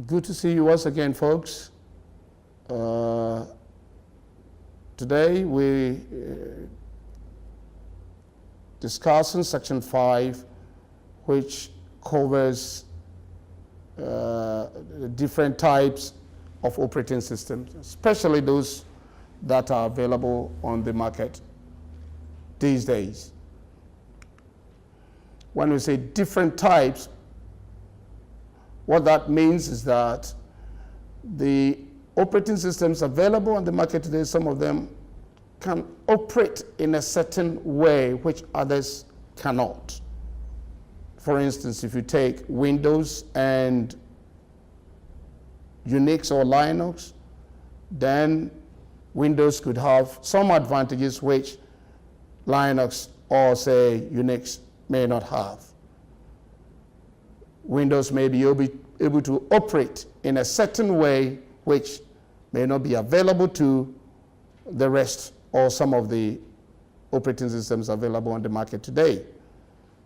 Good to see you once again, folks. Today we discussing section 5, which covers different types of operating systems, especially those that are available on the market these days. When we say different types, what that means is that the operating systems available on the market today, some of them can operate in a certain way which others cannot. For instance, if you take Windows and Unix or Linux, then Windows could have some advantages which Linux or, say, Unix may not have. Windows may be able to operate in a certain way which may not be available to the rest or some of the operating systems available on the market today.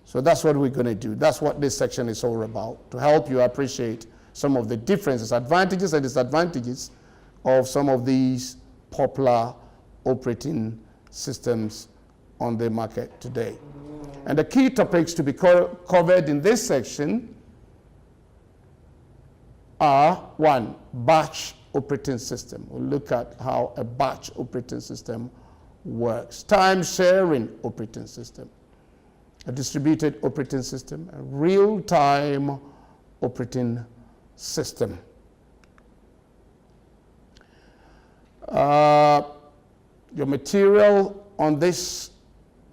So that's what we're going to do. That's what this section is all about, to help you appreciate some of the differences, advantages and disadvantages of some of these popular operating systems on the market today. And the key topics to be covered in this section are: 1, batch operating system. We'll look at how a batch operating system works. Time sharing operating system, a distributed operating system, a real-time operating system. Your material on this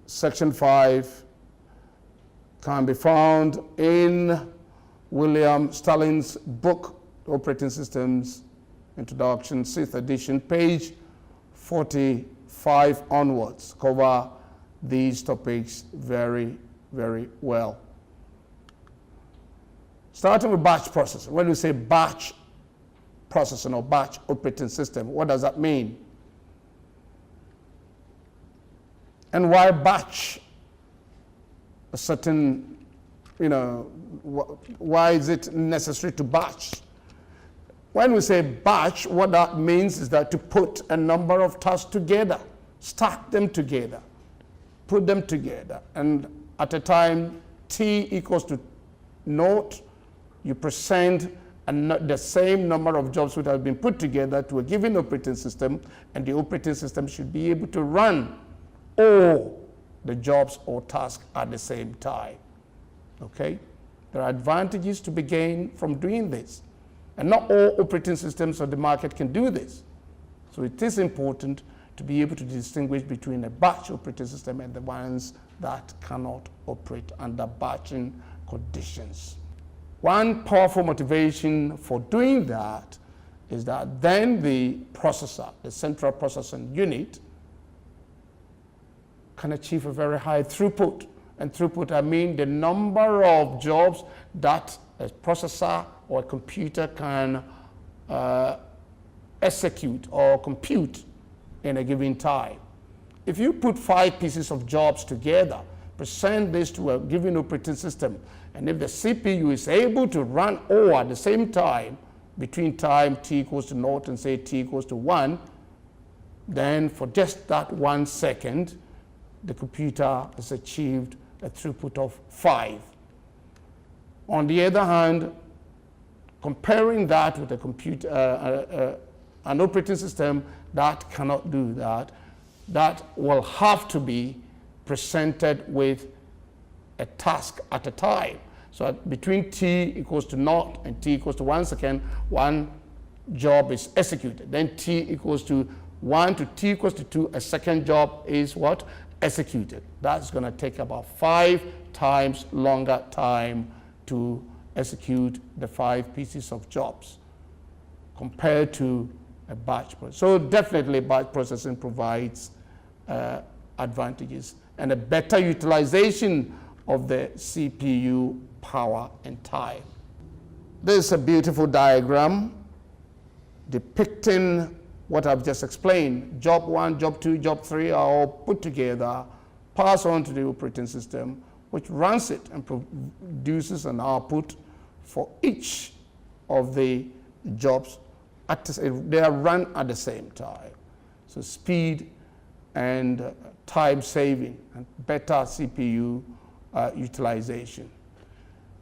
section 5 can be found in William Sterling's book, Operating Systems Introduction, 6th edition, page 45 onwards. Cover these topics very, very well. Starting with batch processing. When we say batch processing or batch operating system, what does that mean? And why batch a certain, why is it necessary to batch? When we say batch, what that means is that to put a number of tasks together, stack them together, put them together, and at a time t equals to 0, you present the same number of jobs which have been put together to a given operating system, and the operating system should be able to run all the jobs or tasks at the same time. Okay? There are advantages to be gained from doing this. And not all operating systems on the market can do this. So it is important to be able to distinguish between a batch operating system and the ones that cannot operate under batching conditions. One powerful motivation for doing that is that then the processor, the central processing unit, can achieve a very high throughput. And throughput, I mean the number of jobs that a processor or a computer can execute or compute in a given time. If you put 5 pieces of jobs together, present this to a given operating system, and if the CPU is able to run all at the same time, between time t equals to 0 and say t equals to 1, then for just that 1 second, the computer has achieved a throughput of 5. On the other hand, comparing that with a computer, an operating system that cannot do that, that will have to be presented with a task at a time. So between t equals to 0 and t equals to 1 second, one job is executed. Then t equals to 1 to t equals to 2, a second job is what? Executed. That's going to take about 5 times longer time to execute the 5 pieces of jobs compared to a batch process. So definitely batch processing provides advantages and a better utilization of the CPU power and time. This is a beautiful diagram depicting what I've just explained. Job 1, job 2, job 3 are all put together, pass on to the operating system, which runs it and produces an output for each of the jobs, they are run at the same time. So speed and time saving and better CPU utilization.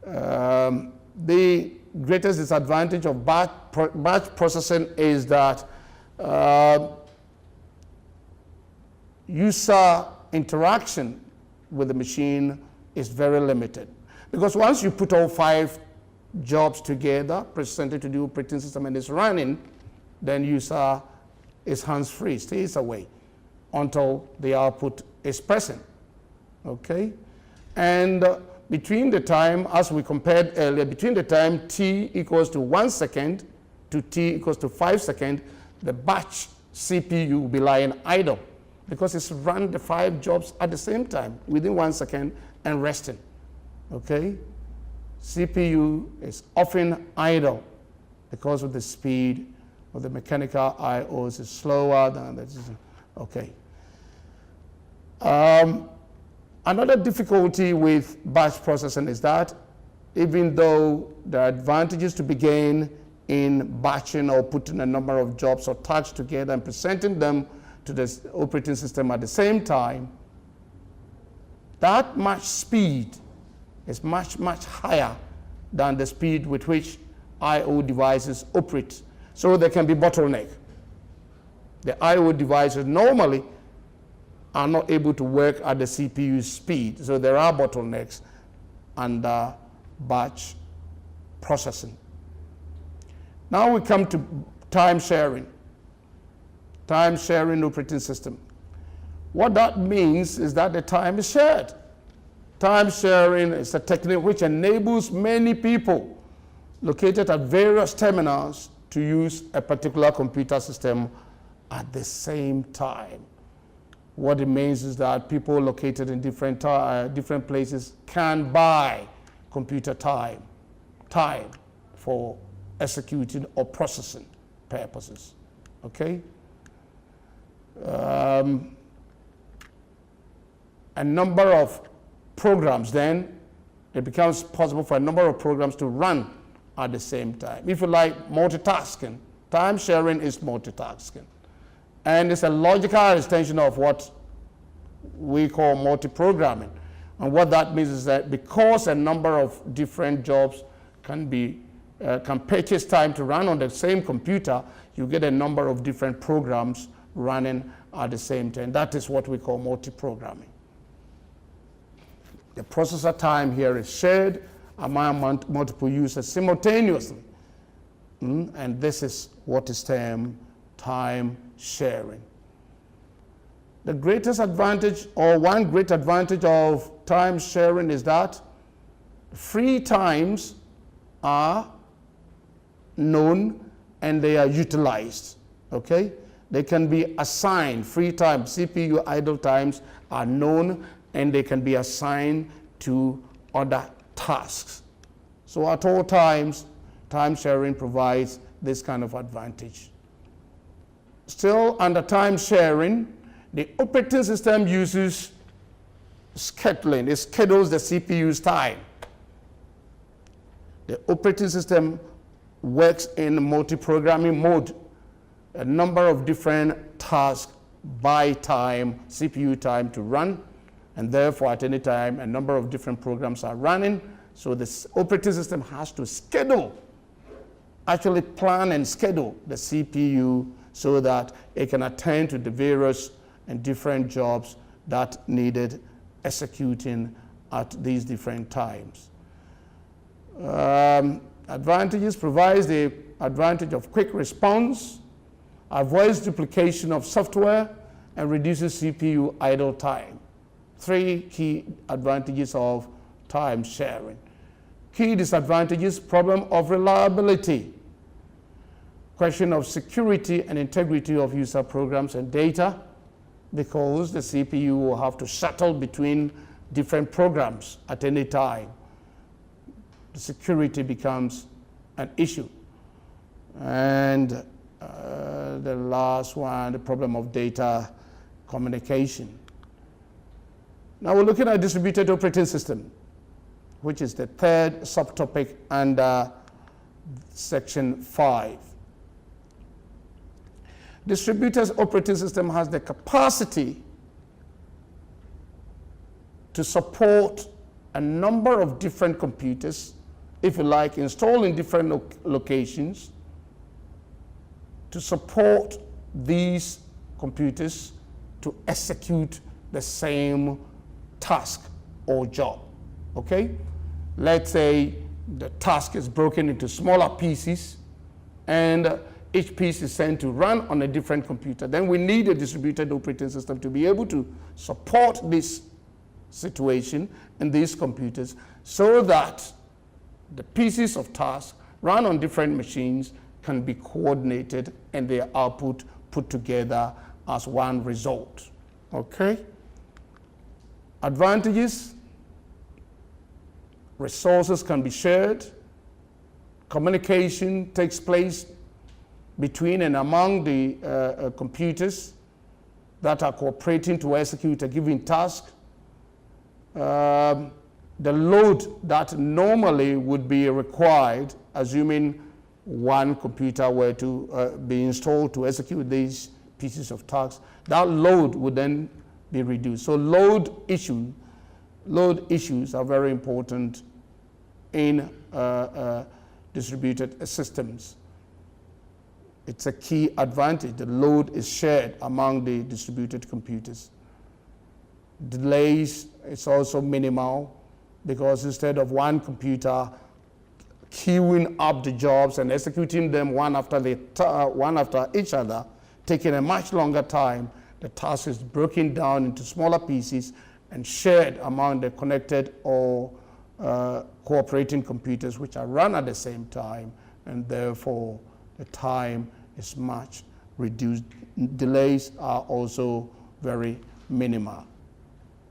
The greatest disadvantage of batch processing is that user interaction with the machine is very limited. Because once you put all 5 jobs together, presented to the operating system and it's running, then user is hands-free, stays away until the output is present, okay? And between the time, as we compared earlier, between the time t equals to 1 second to t equals to 5 seconds, the batch CPU will be lying idle because it's run the 5 jobs at the same time within 1 second and resting, okay? CPU is often idle because of the speed of the mechanical I/Os is slower than that. Okay. Another difficulty with batch processing is that even though there are advantages to be gained in batching or putting a number of jobs or tasks together and presenting them to the operating system at the same time, that much speed is much, much higher than the speed with which I/O devices operate. So there can be bottleneck. The I/O devices normally are not able to work at the CPU speed. So there are bottlenecks under batch processing. Now we come to time sharing. Time sharing operating system. What that means is that the time is shared. Time sharing is a technique which enables many people located at various terminals to use a particular computer system at the same time. What it means is that people located in different places can buy computer time for executing or processing purposes, okay? A number of programs then, it becomes possible for a number of programs to run at the same time. If you like multitasking, time sharing is multitasking. And it's a logical extension of what we call multi-programming. And what that means is that because a number of different jobs can purchase time to run on the same computer, you get a number of different programs running at the same time. That is what we call multi-programming. The processor time here is shared among multiple users simultaneously. And this is what is termed time sharing. The greatest advantage, or one great advantage of time sharing, is that free times are known and they are utilized, okay? They can be assigned. Free time, CPU idle times are known and they can be assigned to other tasks. So at all times, time sharing provides this kind of advantage. Still, under time sharing, the operating system uses scheduling. It schedules the CPU's time. The operating system works in multi-programming mode. A number of different tasks buy time, CPU time to run, and therefore at any time a number of different programs are running. So the operating system has to schedule, actually plan and schedule the CPU so that it can attend to the various and different jobs that needed executing at these different times. Advantages: provides the advantage of quick response, avoids duplication of software, and reduces CPU idle time. 3 key advantages of time sharing. Key disadvantages: problem of reliability, question of security and integrity of user programs and data, because the CPU will have to shuttle between different programs at any time. The security becomes an issue. And the last one, the problem of data communication. Now we're looking at distributed operating system, which is the third subtopic under section 5. Distributed operating system has the capacity to support a number of different computers, if you like, installed in different locations, to support these computers to execute the same task or job, okay? Let's say the task is broken into smaller pieces and each piece is sent to run on a different computer. Then we need a distributed operating system to be able to support this situation in these computers so that the pieces of tasks run on different machines can be coordinated and their output put together as one result, okay? Advantages: resources can be shared, communication takes place between and among the computers that are cooperating to execute a given task. The load that normally would be required, assuming one computer were to be installed to execute these pieces of tasks, that load would then be reduced. So load issues are very important in distributed systems. It's a key advantage. The load is shared among the distributed computers. Delays is also minimal, because instead of one computer queuing up the jobs and executing them one after each other, taking a much longer time, the task is broken down into smaller pieces and shared among the connected or cooperating computers, which are run at the same time, and therefore the time is much reduced. Delays are also very minimal.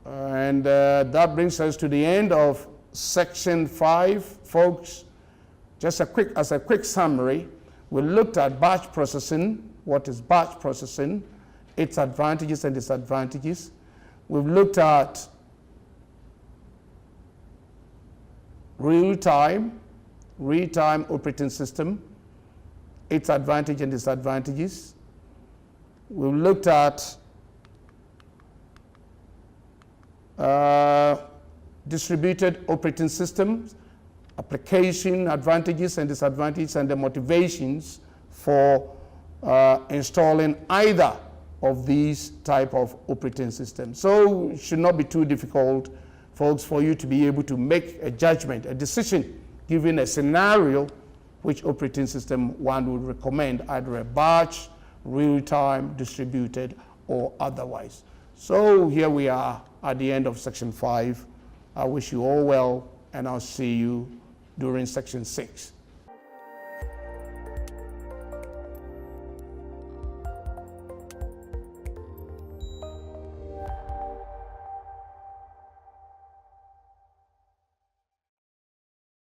And that brings us to the end of section 5, folks. Just as a quick summary, we looked at batch processing. What is batch processing? Its advantages and disadvantages. We've looked at real-time operating system, its advantages and disadvantages. We've looked at distributed operating systems, application advantages and disadvantages, and the motivations for installing either of these type of operating systems. So it should not be too difficult, folks, for you to be able to make a judgment, a decision, given a scenario, which operating system one would recommend, either a batch, real-time, distributed, or otherwise. So here we are at the end of section 5. I wish you all well, and I'll see you during section 6.